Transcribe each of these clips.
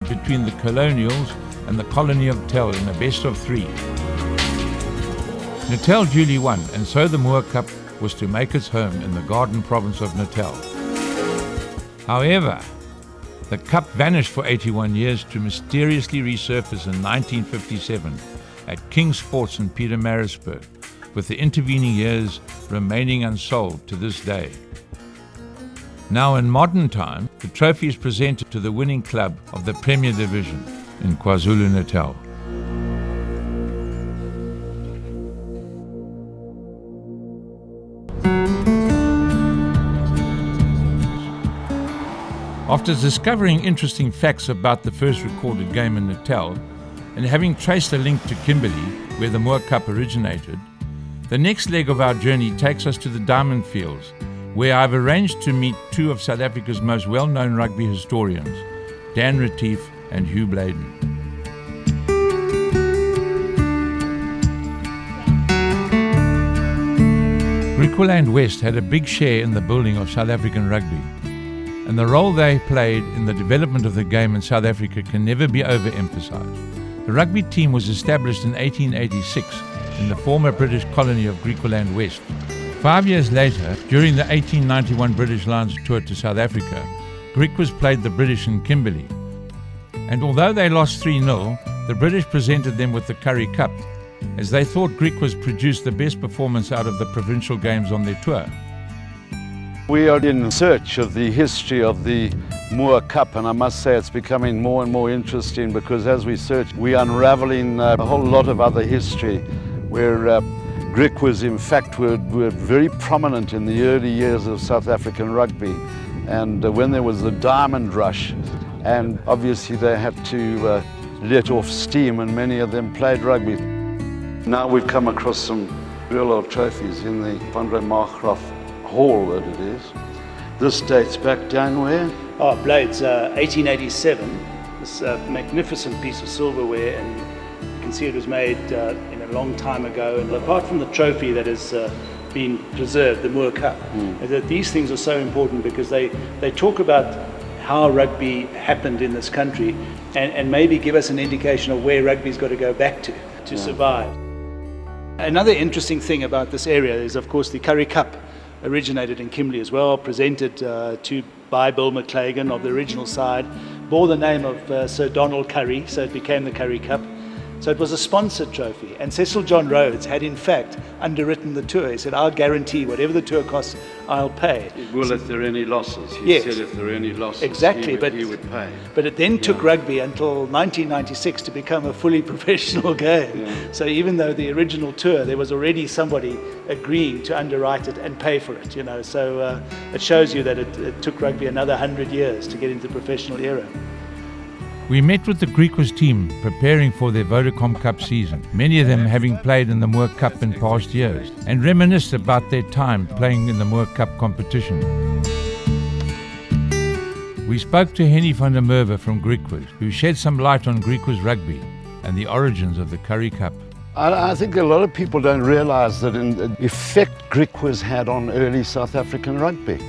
between the Colonials and the colony of Tel in a best-of-3. Natal duly won, and so the Moor Cup was to make its home in the Garden province of Natal. However, the cup vanished for 81 years to mysteriously resurface in 1957 at King Sports in Pietermaritzburg, with the intervening years remaining unsolved to this day. Now in modern time, the trophy is presented to the winning club of the Premier Division in KwaZulu-Natal. After discovering interesting facts about the first recorded game in Natal, and having traced a link to Kimberley, where the Moor Cup originated, the next leg of our journey takes us to the Diamond Fields, where I've arranged to meet two of South Africa's most well-known rugby historians, Dan Retief and Hugh Bladen. Griqualand West had a big share in the building of South African rugby, and the role they played in the development of the game in South Africa can never be overemphasized. The rugby team was established in 1886 in the former British colony of Griqualand West. 5 years later, during the 1891 British Lions tour to South Africa, Griquas played the British in Kimberley. And although they lost 3-0, the British presented them with the Currie Cup, as they thought Griquas produced the best performance out of the provincial games on their tour. We are in search of the history of the Moor Cup, and I must say it's becoming more and more interesting, because as we search, we're unraveling a whole lot of other history where Griquas in fact were very prominent in the early years of South African rugby, and when there was the diamond rush, and obviously they had to let off steam, and many of them played rugby. Now we've come across some real old trophies in the Van der Markgraf Hall that it is. This dates back down where? Oh, Blades, 1887. This magnificent piece of silverware, and you can see it was made in a long time ago. And apart from the trophy that has been preserved, the Moor Cup, that these things are so important because they talk about how rugby happened in this country, and maybe give us an indication of where rugby's got to go back to survive. Another interesting thing about this area is, of course, the Currie Cup originated in Kimberley as well, presented by Bill McClagan of the original side, bore the name of Sir Donald Currie, so it became the Currie Cup. So it was a sponsored trophy, and Cecil John Rhodes had in fact underwritten the tour. He said, I'll guarantee whatever the tour costs, I'll pay. Well, if there are any losses, yes. Said if there are any losses, exactly, he would pay. But it then took rugby until 1996 to become a fully professional game. Yeah. So even though the original tour, there was already somebody agreeing to underwrite it and pay for it, So it shows you that it took rugby another 100 years to get into the professional era. We met with the Griquas team preparing for their Vodacom Cup season, many of them having played in the Moor Cup in past years, and reminisced about their time playing in the Moor Cup competition. We spoke to Henny van der Merwe from Griquas, who shed some light on Griquas rugby and the origins of the Currie Cup. I think a lot of people don't realise that in the effect Griquas had on early South African rugby.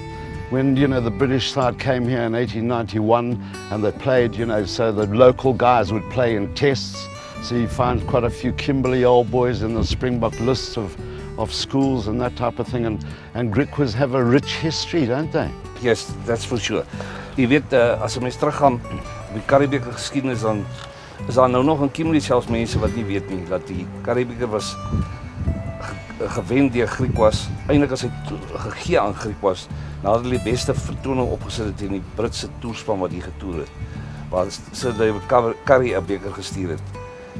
When, the British side came here in 1891 and they played, so the local guys would play in tests. So you find quite a few Kimberley old boys in the Springbok lists of schools and that type of thing. And Griquas have a rich history, don't they? Yes, that's for sure. Jy weet, as 'n mens teruggaan die Curriebeeker geskiedenis, dan is daar nou nog in Kimberley selfs mense wat nie weet nie dat die Curriebeeker was gewen deur Griquas. Eintlik as hy gegee aan Griquas, nadat hulle die beste vertoning opgesit het in die Britse toerspan wat hier getoer het, waar Sir David Currie 'n beker gestuur het.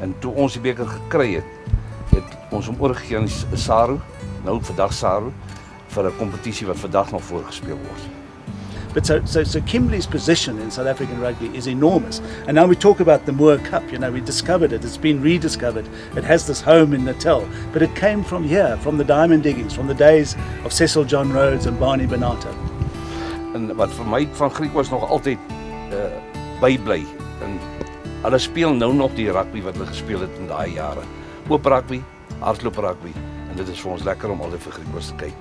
En toe ons die beker gekry het, het ons hom oorgegee aan die SARU, nou vandag SARU, vir 'n kompetisie wat vandag nog voorgespeel word. But so Kimberley's position in South African rugby is enormous. And now we talk about the Moor Cup, we discovered it, it's been rediscovered. It has this home in Natal, but it came from here, from the diamond diggings, from the days of Cecil John Rhodes and Barney Benato. En wat vir my van Griquas nog altyd bybly, en hulle speel nou nog die rugby wat hulle gespeel het in daai jare. Oop rugby, hardloop rugby, en dit is vir ons lekker om altyd vir Griquas te kyk.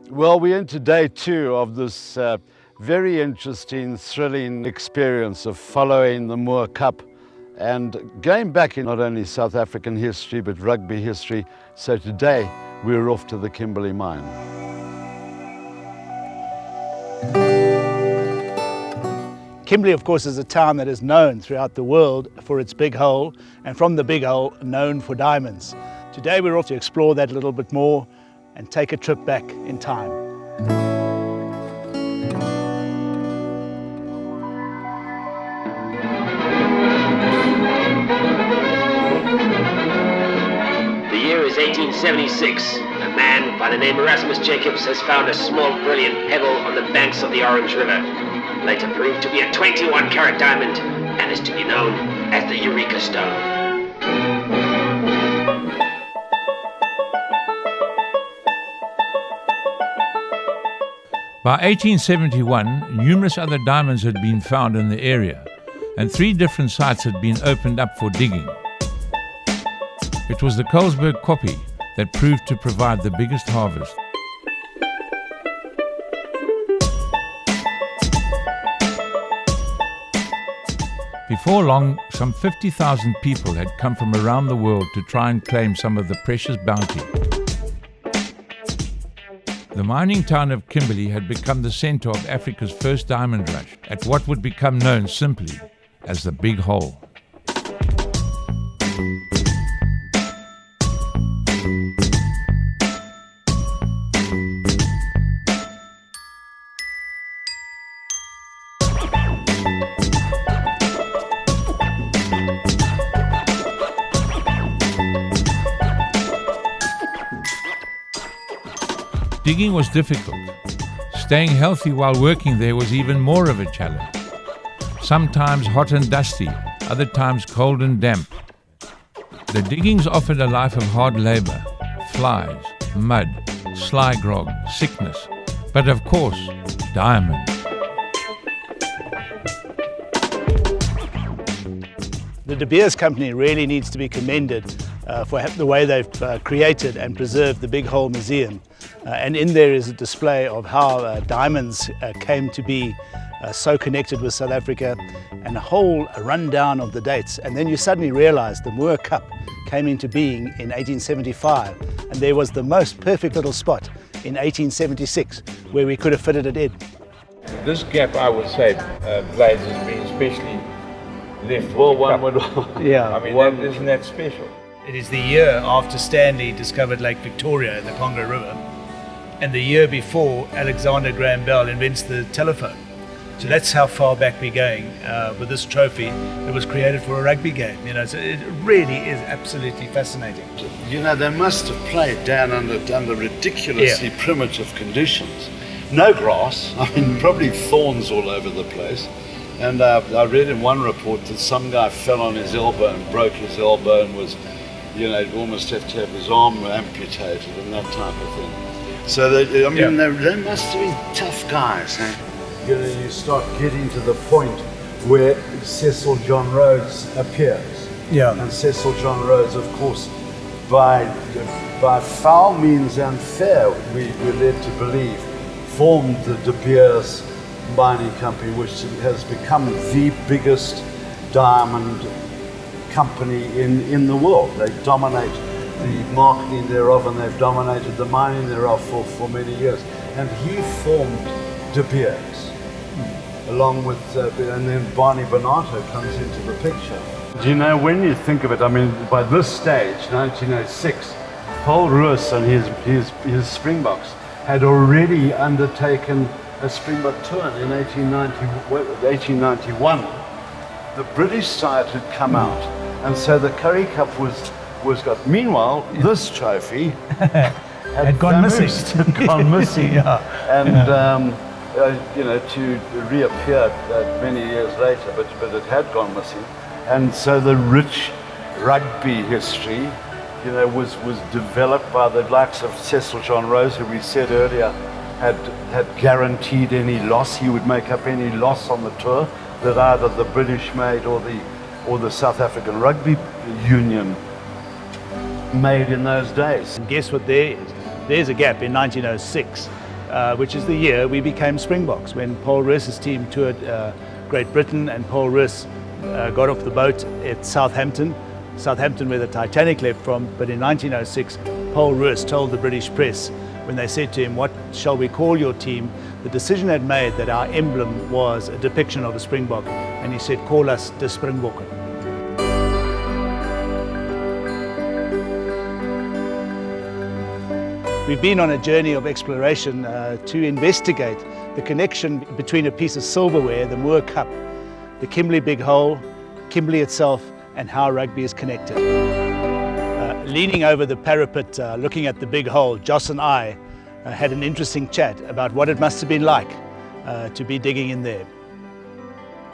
Well, we're into day 2 of this very interesting, thrilling experience of following the Moor Cup and going back in not only South African history but rugby history. So today we're off to the Kimberley mine. Kimberley, of course, is a town that is known throughout the world for its big hole, and from the big hole, known for diamonds. Today we're off to explore that a little bit more and take a trip back in time. The year is 1876. A man by the name Erasmus Jacobs has found a small brilliant pebble on the banks of the Orange River. Later proved to be a 21-carat diamond and is to be known as the Eureka Stone. By 1871, numerous other diamonds had been found in the area, and 3 different sites had been opened up for digging. It was the Colesberg Kopje that proved to provide the biggest harvest. Before long, some 50,000 people had come from around the world to try and claim some of the precious bounty. The mining town of Kimberley had become the center of Africa's first diamond rush at what would become known simply as the Big Hole. Digging was difficult. Staying healthy while working there was even more of a challenge. Sometimes hot and dusty, other times cold and damp. The diggings offered a life of hard labor, flies, mud, sly grog, sickness, but of course, diamonds. The De Beers Company really needs to be commended for the way they've created and preserved the Big Hole Museum. And in there is a display of how diamonds came to be so connected with South Africa, and a whole rundown of the dates. And then you suddenly realize the Moor Cup came into being in 1875, and there was the most perfect little spot in 1876 where we could have fitted it in. This gap, I would say, Blades, has been especially left. Well, one would... Yeah. I mean, isn't that special? It is the year after Stanley discovered Lake Victoria in the Congo River, and the year before Alexander Graham Bell invents the telephone. So that's how far back we're going with this trophy that was created for a rugby game. You know, so it really is absolutely fascinating. You know, they must have played down under ridiculously primitive conditions. No grass, I mean, probably thorns all over the place. And I read in one report that some guy fell on his elbow and broke his elbow and was, you know, almost have to have his arm amputated and that type of thing. So, they must have been tough guys. Eh? You know, you start getting to the point where Cecil John Rhodes appears. Yeah. And Cecil John Rhodes, of course, by foul means and fair, we're led to believe, formed the De Beers Mining Company, which has become the biggest diamond company in the world. They dominate the marketing thereof, and they've dominated the mining thereof for many years. And he formed De Beers, along with, and then Barney Bonato comes into the picture. Do you know, when you think of it, I mean, by this stage, 1906, Paul Roos and his Springboks had already undertaken a Springbok tour in 1891. The British side had come out, and so the Currie Cup was got. Meanwhile, this trophy had gone missing. And you know, to reappear many years later, but it had gone missing. And so the rich rugby history, you know, was developed by the likes of Cecil John Rhodes, who we said earlier had guaranteed any loss. He would make up any loss on the tour that either the British made or the South African Rugby Union made in those days. And guess what there is? There's a gap in 1906 which is the year we became Springboks, when Paul Roos's team toured Great Britain, and Paul Roos got off the boat at Southampton where the Titanic left from. But in 1906, Paul Roos told the British press, when they said to him, "What shall we call your team?" the decision had made that our emblem was a depiction of a Springbok, and he said, "Call us de Springbokken." We've been on a journey of exploration to investigate the connection between a piece of silverware, the Moor Cup, the Kimberley Big Hole, Kimberley itself, and how rugby is connected. Leaning over the parapet, looking at the big hole, Joss and I had an interesting chat about what it must have been like to be digging in there.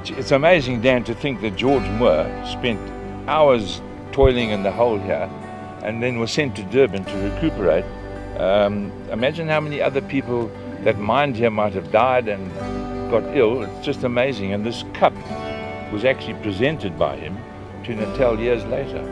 It's amazing, Dan, to think that George Moor spent hours toiling in the hole here and then was sent to Durban to recuperate. Imagine how many other people that mined here might have died and got ill. It's just amazing. And this cup was actually presented by him to Natal years later.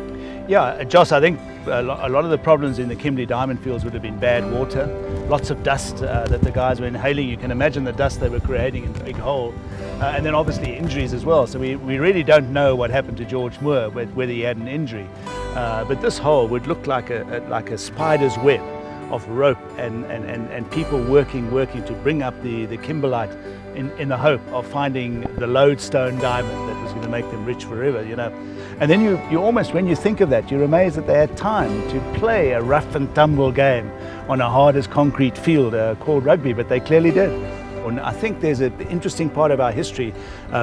Yeah, Joss, I think a lot of the problems in the Kimberley diamond fields would have been bad water, lots of dust that the guys were inhaling. You can imagine the dust they were creating in the big hole, and then obviously injuries as well. So we really don't know what happened to George Moor, whether he had an injury. But this hole would look like a spider's web of rope and people working to bring up the kimberlite in the hope of finding the lodestone diamond that was going to make them rich forever, you know. And then you almost, when you think of that, you're amazed that they had time to play a rough and tumble game on a hard as concrete field called rugby, but they clearly did. And I think there's an interesting part of our history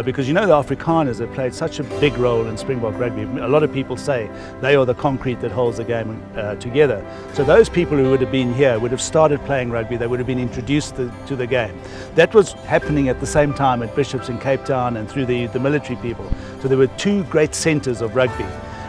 because you know the Afrikaners have played such a big role in Springbok rugby. A lot of people say they are the concrete that holds the game together. So those people who would have been here would have started playing rugby, they would have been introduced to the game. That was happening at the same time at Bishops in Cape Town and through the military people. So there were two great centres of rugby.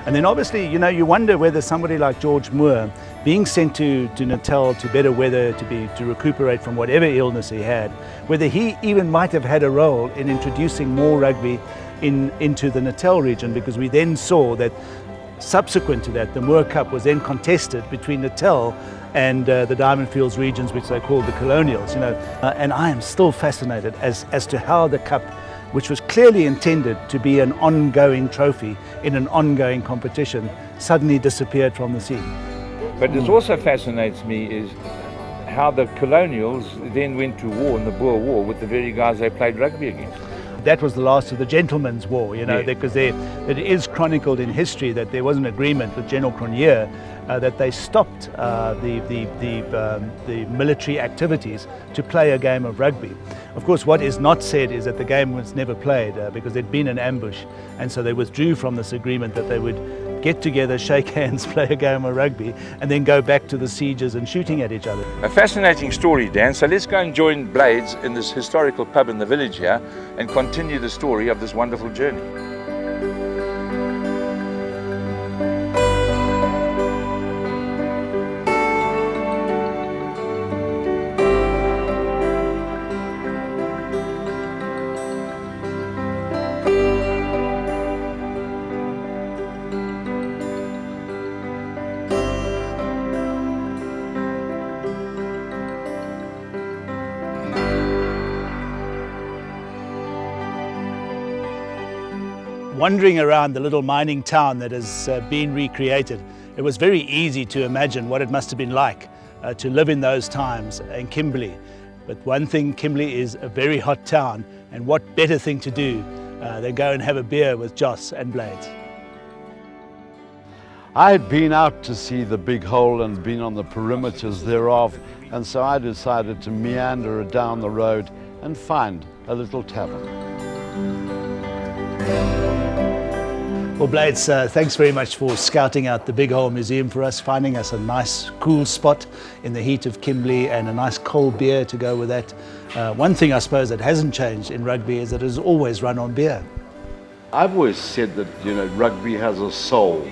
And then obviously, you know, you wonder whether somebody like George Moor, being sent to Natal to better weather, to recuperate from whatever illness he had, whether he even might have had a role in introducing more rugby into the Natal region, because we then saw that subsequent to that, the Moor Cup was then contested between Natal and the Diamond Fields regions, which they called the Colonials, you know. And I am still fascinated as to how the Cup, which was clearly intended to be an ongoing trophy in an ongoing competition, suddenly disappeared from the scene. But it also fascinates me is how the Colonials then went to war in the Boer War with the very guys they played rugby against. That was the last of the gentlemen's war, you know, Yeah. because it is chronicled in history that there was an agreement with General Cronje that they stopped the military activities to play a game of rugby. Of course, what is not said is that the game was never played because there'd been an ambush, and so they withdrew from this agreement that they would get together, shake hands, play a game of rugby, and then go back to the sieges and shooting at each other. A fascinating story, Dan. So let's go and join Blades in this historical pub in the village here and continue the story of this wonderful journey. Wandering around the little mining town that has been recreated, it was very easy to imagine what it must have been like to live in those times in Kimberley. But one thing, Kimberley is a very hot town, and what better thing to do than go and have a beer with Joss and Blades. I had been out to see the big hole and been on the perimeters thereof, and so I decided to meander down the road and find a little tavern. Well, Blades, thanks very much for scouting out the Big Hole Museum for us, finding us a nice cool spot in the heat of Kimberley and a nice cold beer to go with that. One thing I suppose that hasn't changed in rugby is that it has always run on beer. I've always said that, you know, rugby has a soul.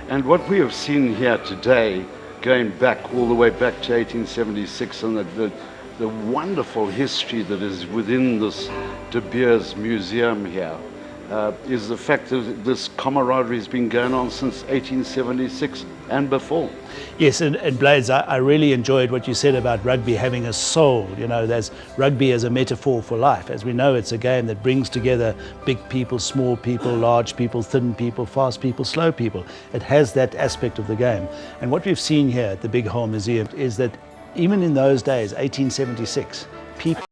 And what we have seen here today, going back all the way back to 1876, and the wonderful history that is within this De Beers Museum here, is the fact that this camaraderie has been going on since 1876 and before. Yes, and Blades, I really enjoyed what you said about rugby having a soul. You know, there's rugby as a metaphor for life. As we know, it's a game that brings together big people, small people, large people, thin people, fast people, slow people. It has that aspect of the game. And what we've seen here at the Big Hole Museum is that even in those days, 1876, people